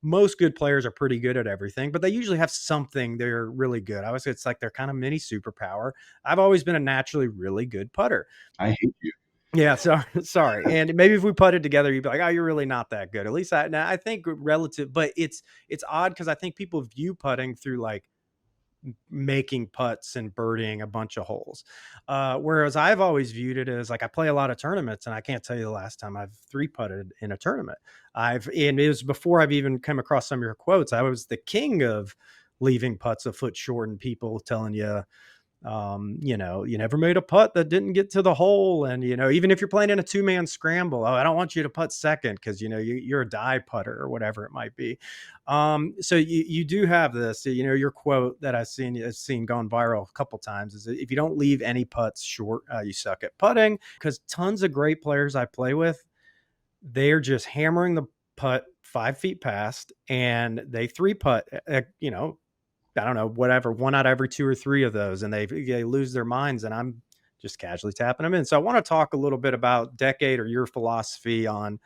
most good players are pretty good at everything, but they usually have something they're really good. I always say it's like they're kind of mini superpower. I've always been a naturally really good putter. I hate you. Yeah, so sorry. And maybe if we putted together, you'd be like, "Oh, you're really not that good." At least now I think relative, but it's odd because I think people view putting through like making putts and birdieing a bunch of holes. Whereas I've always viewed it as like I play a lot of tournaments, and I can't tell you the last time I've three putted in a tournament. And it was before I've even come across some of your quotes. I was the king of leaving putts a foot short, and people telling you, you never made a putt that didn't get to the hole. And, even if you're playing in a 2-man scramble, oh, I don't want you to putt second because, you're a die putter or whatever it might be. So you do have this, your quote that I've seen gone viral a couple times is that if you don't leave any putts short, you suck at putting. Because tons of great players I play with, they're just hammering the putt 5 feet past and they three putt, I don't know, whatever, one out of every two or three of those, and they lose their minds, and I'm just casually tapping them in. So I want to talk a little bit about Decade or your philosophy on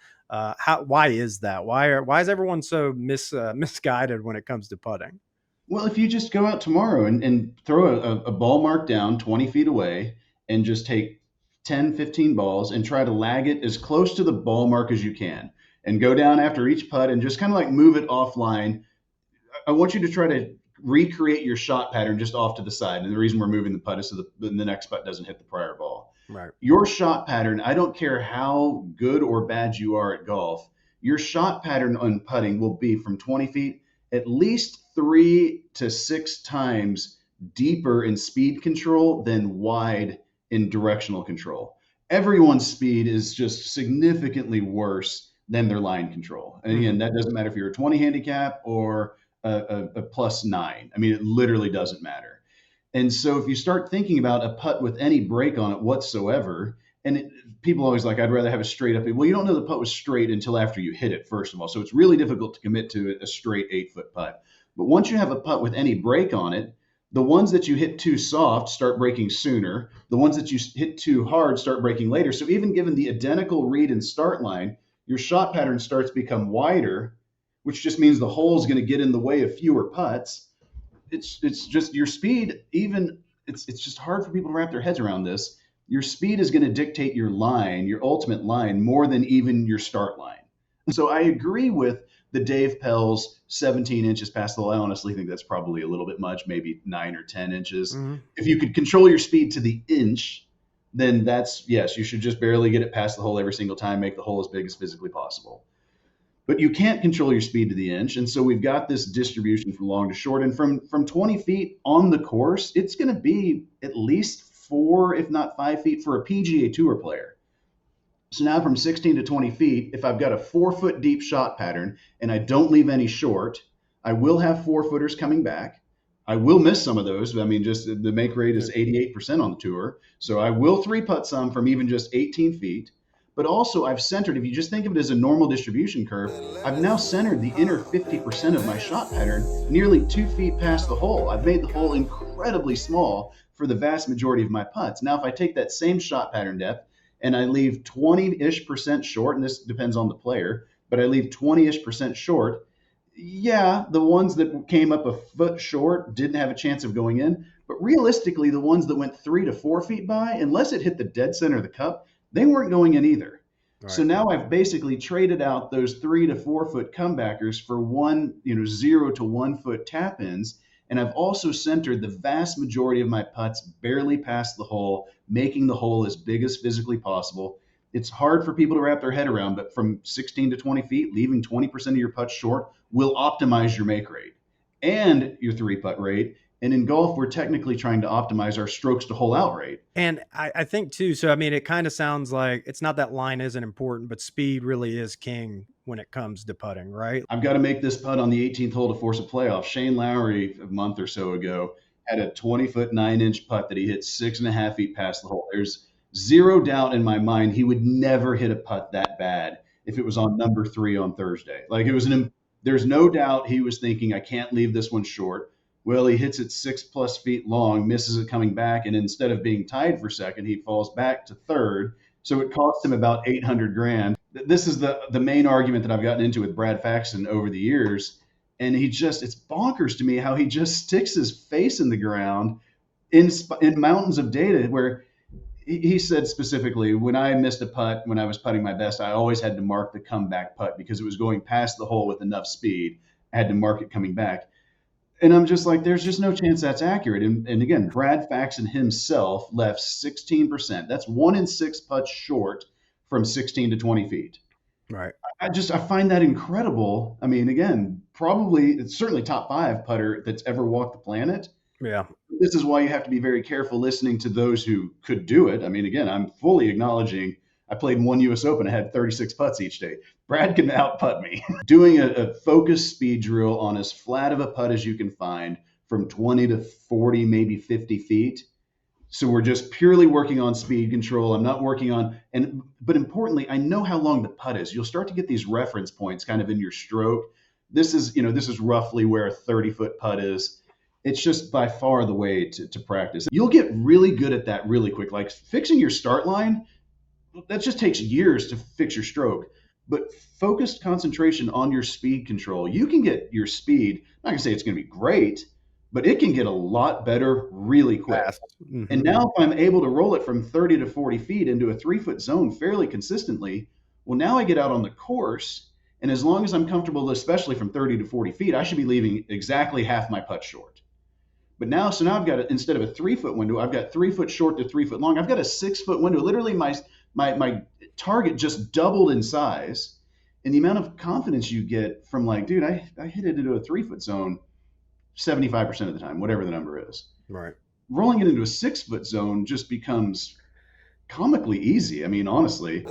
why is that? Why is everyone so misguided when it comes to putting? Well, if you just go out tomorrow and throw a ball mark down 20 feet away and just take 10, 15 balls and try to lag it as close to the ball mark as you can and go down after each putt and just kind of like move it offline. I want you to try to recreate your shot pattern just off to the side. And the reason we're moving the putt is so the next putt doesn't hit the prior ball. Right. Your shot pattern, I don't care how good or bad you are at golf, your shot pattern on putting will be from 20 feet at least 3 to 6 times deeper in speed control than wide in directional control. Everyone's speed is just significantly worse than their line control. And again, that doesn't matter if you're a 20 handicap or a +9. I mean, it literally doesn't matter. And so if you start thinking about a putt with any break on it whatsoever, people always like, I'd rather have a straight up. Well, you don't know the putt was straight until after you hit it, first of all. So it's really difficult to commit to a straight 8-foot putt. But once you have a putt with any break on it, the ones that you hit too soft start breaking sooner. The ones that you hit too hard start breaking later. So even given the identical read and start line, your shot pattern starts to become wider, which just means the hole is going to get in the way of fewer putts. It's just your speed. Even it's just hard for people to wrap their heads around this. Your speed is going to dictate your line, your ultimate line, more than even your start line. So I agree with the Dave Pell's 17 inches past the hole. I honestly think that's probably a little bit much, maybe 9 or 10 inches. Mm-hmm. If you could control your speed to the inch, then yes, you should just barely get it past the hole every single time, make the hole as big as physically possible. But you can't control your speed to the inch. And so we've got this distribution from long to short. And from 20 feet on the course, it's going to be at least 4, if not 5 feet for a PGA Tour player. So now from 16 to 20 feet, if I've got a 4-foot deep shot pattern and I don't leave any short, I will have 4-footers coming back. I will miss some of those. I mean, just the make rate is 88% on the tour. So I will 3-putt some from even just 18 feet. But also I've centered, if you just think of it as a normal distribution curve, I've now centered the inner 50% of my shot pattern nearly 2 feet past the hole. I've made the hole incredibly small for the vast majority of my putts. Now, if I take that same shot pattern depth and I leave 20-ish% short, and this depends on the player, but I leave 20-ish% short, yeah, the ones that came up a foot short didn't have a chance of going in. But realistically, the ones that went 3 to 4 feet by, unless it hit the dead center of the cup, they weren't going in either. Right. So now I've basically traded out those 3 to 4 foot comebackers for 0 to 1 foot tap ins. And I've also centered the vast majority of my putts barely past the hole, making the hole as big as physically possible. It's hard for people to wrap their head around, but from 16 to 20 feet, leaving 20% of your putts short will optimize your make rate and your 3-putt rate. And in golf, we're technically trying to optimize our strokes to hole out rate. And I think too, so I mean, it kind of sounds like it's not that line isn't important, but speed really is king when it comes to putting, right? I've got to make this putt on the 18th hole to force a playoff. Shane Lowry, a month or so ago, had a 20-foot, 9-inch putt that he hit 6.5 feet past the hole. There's zero doubt in my mind he would never hit a putt that bad if it was on number 3 on Thursday. Like there's no doubt he was thinking, I can't leave this one short. Well, he hits it 6+ feet long, misses it coming back, and instead of being tied for second, he falls back to third, So it cost him about 800 grand. This is the main argument that I've gotten into with Brad Faxon over the years. And it's bonkers to me how he just sticks his face in the ground in mountains of data where he said specifically, when I missed a putt, when I was putting my best, I always had to mark the comeback putt because it was going past the hole with enough speed. I had to mark it coming back. And I'm just like, there's just no chance that's accurate. And again, Brad Faxon himself left 16%. That's 1 in 6 putts short from 16 to 20 feet. Right. I find that incredible. I mean, again, probably it's certainly top 5 putter that's ever walked the planet. Yeah. This is why you have to be very careful listening to those who could do it. I mean, again, I'm fully acknowledging I played in one US Open. I had 36 putts each day. Brad can out putt me. Doing a focused speed drill on as flat of a putt as you can find from 20 to 40, maybe 50 feet. So we're just purely working on speed control. I'm not working on, but importantly, I know how long the putt is. You'll start to get these reference points kind of in your stroke. This is roughly where a 30-foot putt is. It's just by far the way to practice. You'll get really good at that really quick. Like fixing your start line, that just takes years to fix your stroke. But focused concentration on your speed control, you can get your speed. I'm not gonna say it's gonna be great, but it can get a lot better really quick. Fast. And Hmm. now if I'm able to roll it from 30 to 40 feet into a 3 foot zone fairly consistently, well, now I get out on the course. And as long as I'm comfortable, especially from 30 to 40 feet, I should be leaving exactly half my putt short. But now, so now I've got instead of a 3 foot window, I've got 3 foot short to 3 foot long. I've got a 6 foot window. Literally, my target just doubled in size, and the amount of confidence you get from like, dude, I hit it into a 3 foot zone 75% of the time, whatever the number is. Right. Rolling it into a 6 foot zone just becomes comically easy. I mean, honestly.